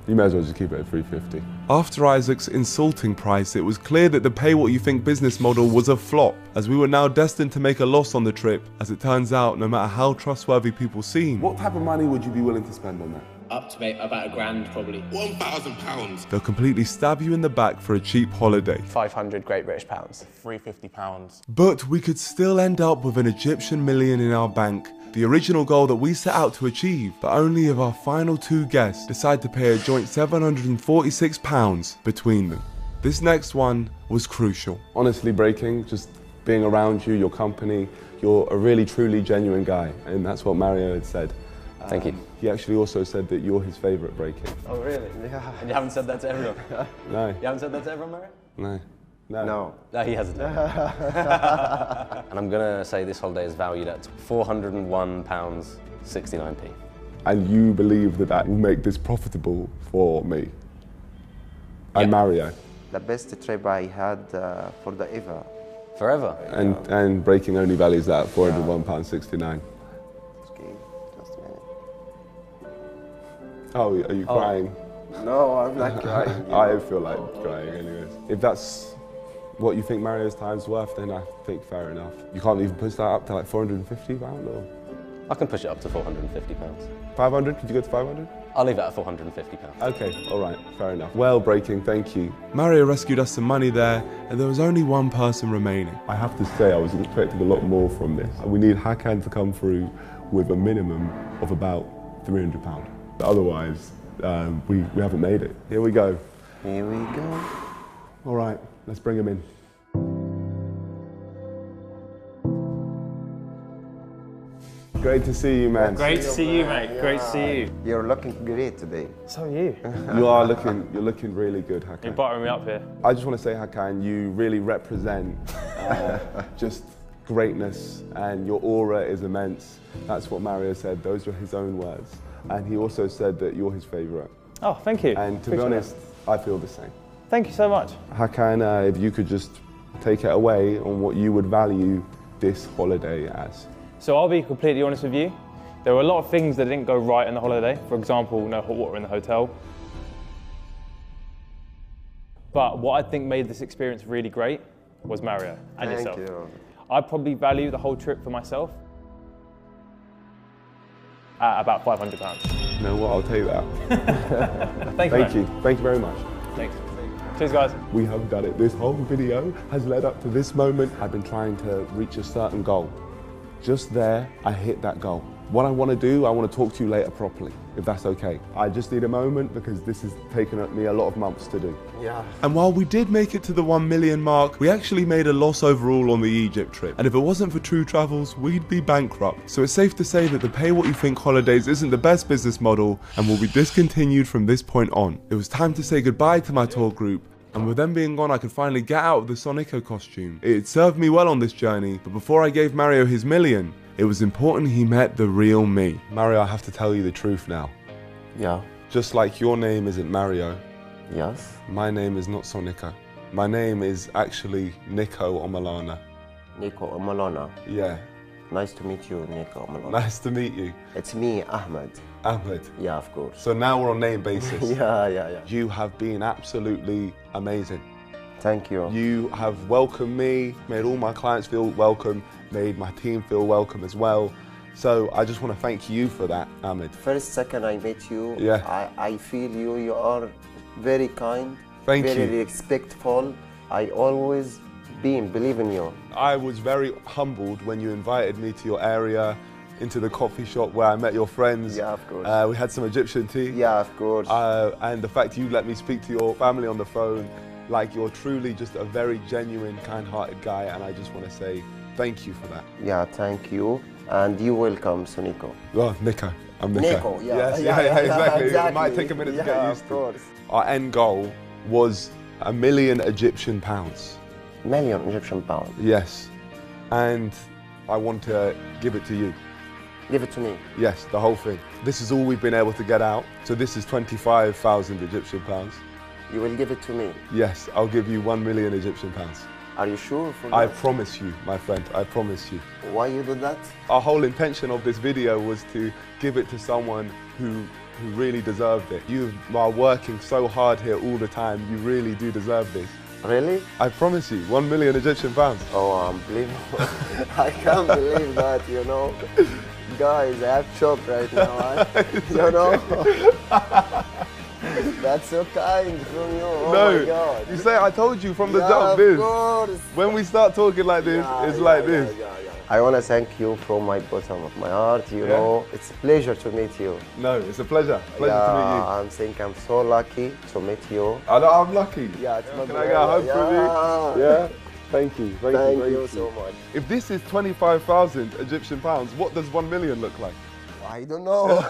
You may as well just keep it at £350. After Isaac's insulting price, it was clear that the pay what you think business model was a flop, as we were now destined to make a loss on the trip. As it turns out, no matter how trustworthy people seem. What type of money would you be willing to spend on that? Up to about £1,000 probably. £1,000. They'll completely stab you in the back for a cheap holiday. 500 Great British pounds. £350. But we could still end up with an Egyptian million in our bank, the original goal that we set out to achieve, but only if our final two guests decide to pay a joint £746 between them. This next one was crucial. Honestly breaking, just being around you, your company. You're a really, truly genuine guy, and that's what Mario had said. Thank you. He actually also said that you're his favourite break-in. Oh, really? Yeah. And you haven't said that to everyone? No. You haven't said that to everyone, Mario? No. No. No, he hasn't. And I'm going to say this holiday is valued at £401.69p. And you believe that that will make this profitable for me and Mario? The best trip I had for the ever. Forever? And breaking only values that at £401.69. Okay, just a minute. Oh, are you crying? No, I'm not crying. I feel like crying anyways. If that's what you think Mario's time's worth, then I think fair enough. You can't even push that up to like £450 or? I can push it up to £450. 500? Could you go to 500? I'll leave it at £450. Okay, all right, fair enough. Well, breaking, thank you. Mario rescued us some money there, and there was only one person remaining. I have to say, I was expecting a lot more from this. We need Hakan to come through with a minimum of about £300. Otherwise, we haven't made it. Here we go. Here we go. All right, let's bring him in. Great to see you, man. Great to see you, mate. Great to see you. You're looking great today. So are you. You're looking really good, Hakan. You're buttering me up here. I just want to say, Hakan, you really represent just greatness, and your aura is immense. That's what Mario said. Those were his own words. And he also said that you're his favourite. Oh, thank you. And to be honest, I feel the same. Thank you so much. Hakan, if you could just take it away on what you would value this holiday as. So I'll be completely honest with you. There were a lot of things that didn't go right in the holiday. For example, no hot water in the hotel. But what I think made this experience really great was Mario and yourself. Thank you. I probably value the whole trip for myself at about £500. You know what, I'll take that. Thank you. Thank you very much. Thanks. Cheers, guys. We have done it. This whole video has led up to this moment. I've been trying to reach a certain goal. Just there, I hit that goal. What I want to do, I want to talk to you later properly, if that's okay. I just need a moment because this has taken me a lot of months to do. Yeah. And while we did make it to the 1 million mark, we actually made a loss overall on the Egypt trip. And if it wasn't for True Travels, we'd be bankrupt. So it's safe to say that the pay what you think holidays isn't the best business model and will be discontinued from this point on. It was time to say goodbye to my tour group. And with them being gone, I could finally get out of the Niko costume. It served me well on this journey, but before I gave Mario his million, it was important he met the real me. Mario, I have to tell you the truth now. Yeah. Just like your name isn't Mario. Yes. My name is not Niko. My name is actually Niko Omalana. Niko Omalana. Yeah. Nice to meet you, Niko Omalana. Nice to meet you. It's me, Ahmed. Ahmed. Yeah, of course. So now we're on name basis. Yeah. You have been absolutely amazing. Thank you. You have welcomed me, made all my clients feel welcome, made my team feel welcome as well. So I just want to thank you for that, Ahmed. First second I met you, yeah. I feel you are very kind, very respectful. I always believe in you. I was very humbled when you invited me to your area, into the coffee shop where I met your friends. Yeah, of course. We had some Egyptian tea. Yeah, of course. And the fact you let me speak to your family on the phone, like you're truly just a very genuine, kind-hearted guy, and I just want to say thank you for that. Yeah, thank you. And you welcome, Niko. Oh, Niko. I'm Niko. Niko, yeah. Yes, yeah, exactly. It might take a minute to get used to. Of course. Our end goal was £1 million Egyptian pounds. £1 million Egyptian pounds? Yes. And I want to give it to you. Give it to me? Yes, the whole thing. This is all we've been able to get out. So this is 25,000 Egyptian pounds. You will give it to me? Yes, I'll give you 1 million Egyptian pounds. Are you sure for that? I promise you, my friend, I promise you. Why you do that? Our whole intention of this video was to give it to someone who really deserved it. You are working so hard here all the time, you really do deserve this. Really? I promise you, 1 million Egyptian pounds. Oh, unbelievable. I can't believe that, you know. Guys, I have shocked right now, you know. That's so kind from you. Oh no, my God. You say I told you from the jump. This. Course. When we start talking like this, it's like this. I want to thank you from my bottom of my heart. You know, it's a pleasure to meet you. No, it's a pleasure. Pleasure to meet you. I'm saying I'm so lucky to meet you. I'm lucky. Yeah, it's my Can I get a hug from you? Yeah. Thank you. Thank you so much. If this is 25,000 Egyptian pounds, what does 1 million look like? I don't know.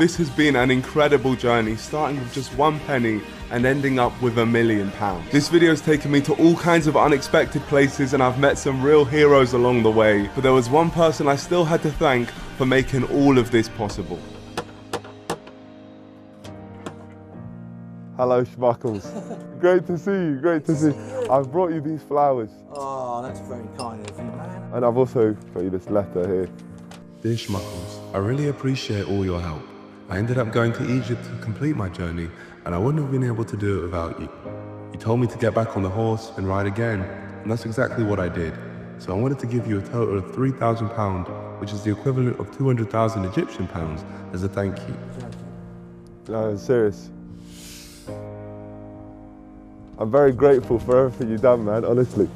This has been an incredible journey, starting with just 1 penny and ending up with £1 million. This video has taken me to all kinds of unexpected places and I've met some real heroes along the way, but there was one person I still had to thank for making all of this possible. Hello, Schmuckles. Great to see you, great to see you. I've brought you these flowers. Oh, that's very kind of you, man. And I've also got you this letter here. Dear Schmuckles, I really appreciate all your help. I ended up going to Egypt to complete my journey and I wouldn't have been able to do it without you. You told me to get back on the horse and ride again, and that's exactly what I did. So I wanted to give you a total of £3,000, which is the equivalent of 200,000 Egyptian pounds, as a thank you. No, I'm serious. I'm very grateful for everything you've done, man, honestly.